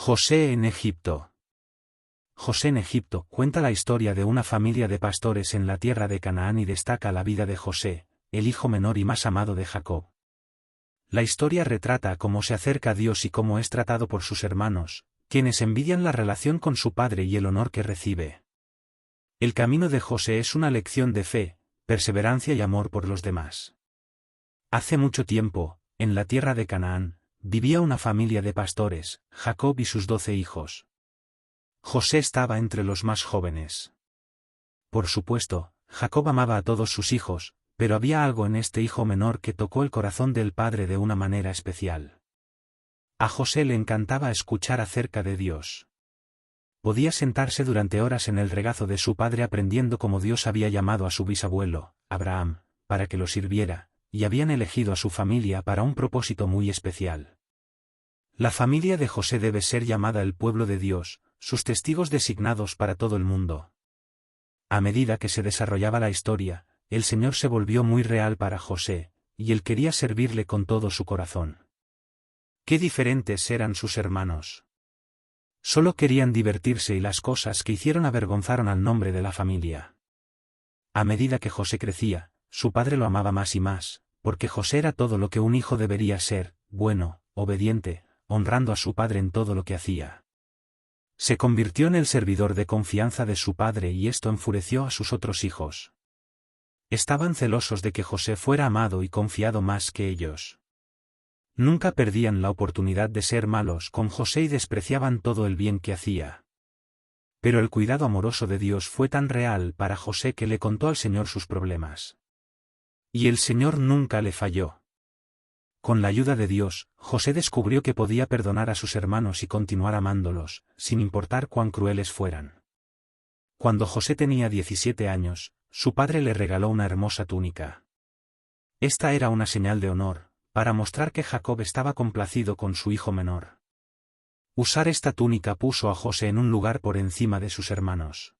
José en Egipto. José en Egipto cuenta la historia de una familia de pastores en la tierra de Canaán y destaca la vida de José, el hijo menor y más amado de Jacob. La historia retrata cómo se acerca a Dios y cómo es tratado por sus hermanos, quienes envidian la relación con su padre y el honor que recibe. El camino de José es una lección de fe, perseverancia y amor por los demás. Hace mucho tiempo, en la tierra de Canaán, vivía una familia de pastores, Jacob y sus 12 hijos. José estaba entre los más jóvenes. Por supuesto, Jacob amaba a todos sus hijos, pero había algo en este hijo menor que tocó el corazón del padre de una manera especial. A José le encantaba escuchar acerca de Dios. Podía sentarse durante horas en el regazo de su padre aprendiendo cómo Dios había llamado a su bisabuelo, Abraham, para que lo sirviera, y habían elegido a su familia para un propósito muy especial. La familia de José debe ser llamada el pueblo de Dios, sus testigos designados para todo el mundo. A medida que se desarrollaba la historia, el Señor se volvió muy real para José, y él quería servirle con todo su corazón. Qué diferentes eran sus hermanos. Solo querían divertirse y las cosas que hicieron avergonzaron al nombre de la familia. A medida que José crecía, su padre lo amaba más y más, porque José era todo lo que un hijo debería ser, bueno, obediente, honrando a su padre en todo lo que hacía. Se convirtió en el servidor de confianza de su padre y esto enfureció a sus otros hijos. Estaban celosos de que José fuera amado y confiado más que ellos. Nunca perdían la oportunidad de ser malos con José y despreciaban todo el bien que hacía. Pero el cuidado amoroso de Dios fue tan real para José que le contó al Señor sus problemas. Y el Señor nunca le falló. Con la ayuda de Dios, José descubrió que podía perdonar a sus hermanos y continuar amándolos, sin importar cuán crueles fueran. Cuando José tenía 17 años, su padre le regaló una hermosa túnica. Esta era una señal de honor, para mostrar que Jacob estaba complacido con su hijo menor. Usar esta túnica puso a José en un lugar por encima de sus hermanos.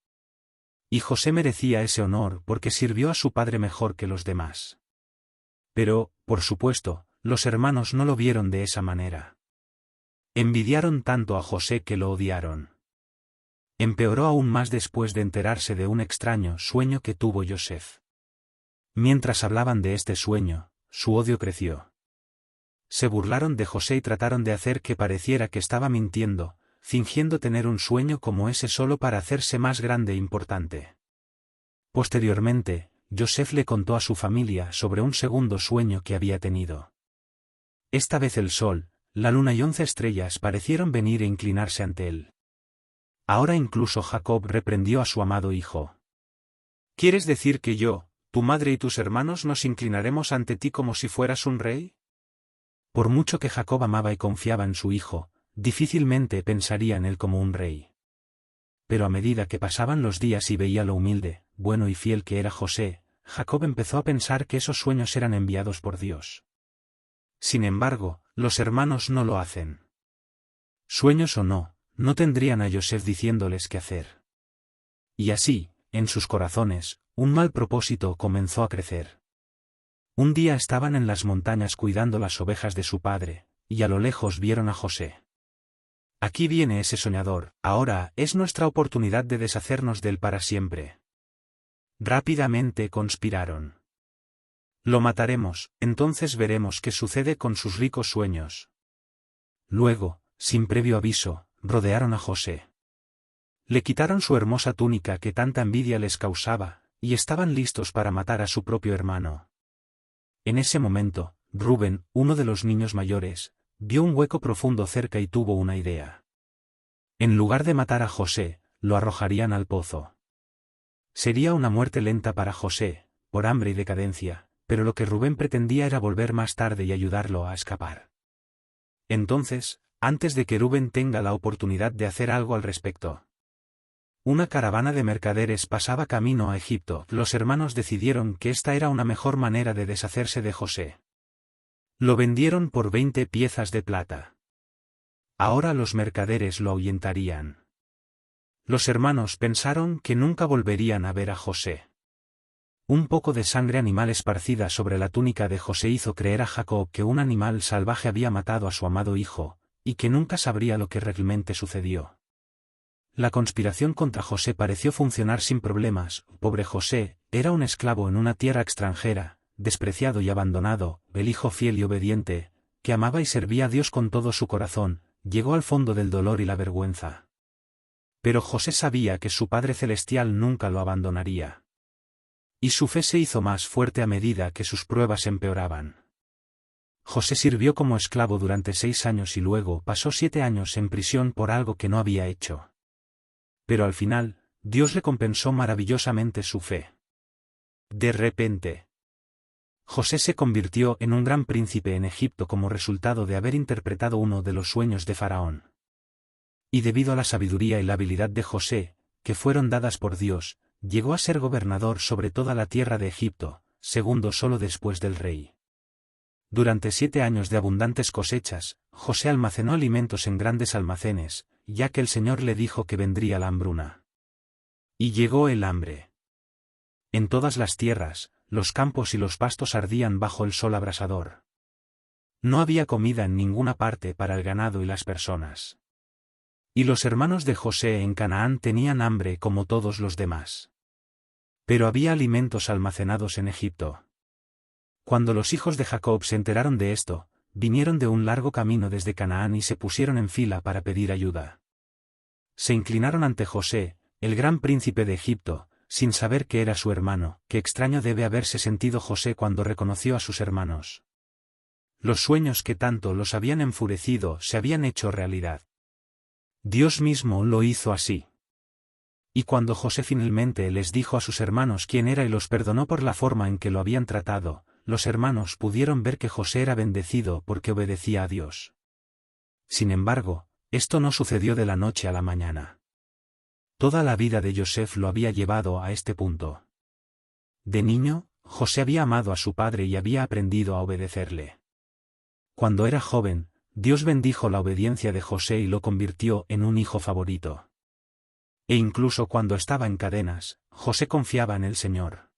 Y José merecía ese honor porque sirvió a su padre mejor que los demás. Pero, por supuesto, los hermanos no lo vieron de esa manera. Envidiaron tanto a José que lo odiaron. Empeoró aún más después de enterarse de un extraño sueño que tuvo Yosef. Mientras hablaban de este sueño, su odio creció. Se burlaron de José y trataron de hacer que pareciera que estaba mintiendo, fingiendo tener un sueño como ese solo para hacerse más grande e importante. Posteriormente, Yosef le contó a su familia sobre un segundo sueño que había tenido. Esta vez el sol, la luna y 11 estrellas parecieron venir e inclinarse ante él. Ahora incluso Jacob reprendió a su amado hijo. ¿Quieres decir que yo, tu madre y tus hermanos nos inclinaremos ante ti como si fueras un rey? Por mucho que Jacob amaba y confiaba en su hijo, difícilmente pensaría en él como un rey. Pero a medida que pasaban los días y veía lo humilde, bueno y fiel que era José, Jacob empezó a pensar que esos sueños eran enviados por Dios. Sin embargo, los hermanos no lo hacen. Sueños o no, no tendrían a Yosef diciéndoles qué hacer. Y así, en sus corazones, un mal propósito comenzó a crecer. Un día estaban en las montañas cuidando las ovejas de su padre, y a lo lejos vieron a José. Aquí viene ese soñador, ahora es nuestra oportunidad de deshacernos de él para siempre. Rápidamente conspiraron. Lo mataremos, entonces veremos qué sucede con sus ricos sueños. Luego, sin previo aviso, rodearon a José. Le quitaron su hermosa túnica que tanta envidia les causaba, y estaban listos para matar a su propio hermano. En ese momento, Rubén, uno de los niños mayores, vio un hueco profundo cerca y tuvo una idea. En lugar de matar a José, lo arrojarían al pozo. Sería una muerte lenta para José, por hambre y decadencia, pero lo que Rubén pretendía era volver más tarde y ayudarlo a escapar. Entonces, antes de que Rubén tenga la oportunidad de hacer algo al respecto. Una caravana de mercaderes pasaba camino a Egipto. Los hermanos decidieron que esta era una mejor manera de deshacerse de José. Lo vendieron por 20 piezas de plata. Ahora los mercaderes lo ahuyentarían. Los hermanos pensaron que nunca volverían a ver a José. Un poco de sangre animal esparcida sobre la túnica de José hizo creer a Jacob que un animal salvaje había matado a su amado hijo, y que nunca sabría lo que realmente sucedió. La conspiración contra José pareció funcionar sin problemas. Pobre José, era un esclavo en una tierra extranjera, despreciado y abandonado, el hijo fiel y obediente, que amaba y servía a Dios con todo su corazón, llegó al fondo del dolor y la vergüenza. Pero José sabía que su Padre Celestial nunca lo abandonaría. Y su fe se hizo más fuerte a medida que sus pruebas empeoraban. José sirvió como esclavo durante 6 años y luego pasó 7 años en prisión por algo que no había hecho. Pero al final, Dios recompensó maravillosamente su fe. De repente, José se convirtió en un gran príncipe en Egipto como resultado de haber interpretado uno de los sueños de Faraón. Y debido a la sabiduría y la habilidad de José, que fueron dadas por Dios, llegó a ser gobernador sobre toda la tierra de Egipto, segundo solo después del rey. Durante 7 años de abundantes cosechas, José almacenó alimentos en grandes almacenes, ya que el Señor le dijo que vendría la hambruna. Y llegó el hambre. En todas las tierras, los campos y los pastos ardían bajo el sol abrasador. No había comida en ninguna parte para el ganado y las personas. Y los hermanos de José en Canaán tenían hambre como todos los demás. Pero había alimentos almacenados en Egipto. Cuando los hijos de Jacob se enteraron de esto, vinieron de un largo camino desde Canaán y se pusieron en fila para pedir ayuda. Se inclinaron ante José, el gran príncipe de Egipto, sin saber que era su hermano. Qué extraño debe haberse sentido José cuando reconoció a sus hermanos. Los sueños que tanto los habían enfurecido se habían hecho realidad. Dios mismo lo hizo así. Y cuando José finalmente les dijo a sus hermanos quién era y los perdonó por la forma en que lo habían tratado, los hermanos pudieron ver que José era bendecido porque obedecía a Dios. Sin embargo, esto no sucedió de la noche a la mañana. Toda la vida de Joseph lo había llevado a este punto. De niño, José había amado a su padre y había aprendido a obedecerle. Cuando era joven, Dios bendijo la obediencia de José y lo convirtió en un hijo favorito. E incluso cuando estaba en cadenas, José confiaba en el Señor.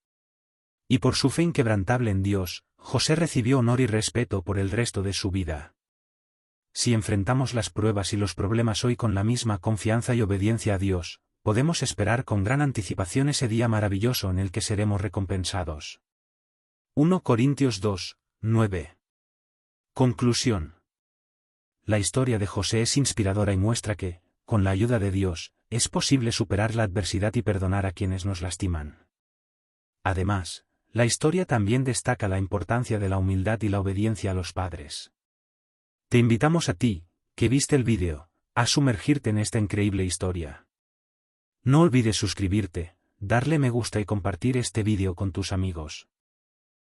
Y por su fe inquebrantable en Dios, José recibió honor y respeto por el resto de su vida. Si enfrentamos las pruebas y los problemas hoy con la misma confianza y obediencia a Dios, podemos esperar con gran anticipación ese día maravilloso en el que seremos recompensados. 1 Corintios 2, 9. Conclusión. La historia de José es inspiradora y muestra que, con la ayuda de Dios, es posible superar la adversidad y perdonar a quienes nos lastiman. Además, la historia también destaca la importancia de la humildad y la obediencia a los padres. Te invitamos a ti, que viste el vídeo, a sumergirte en esta increíble historia. No olvides suscribirte, darle me gusta y compartir este vídeo con tus amigos.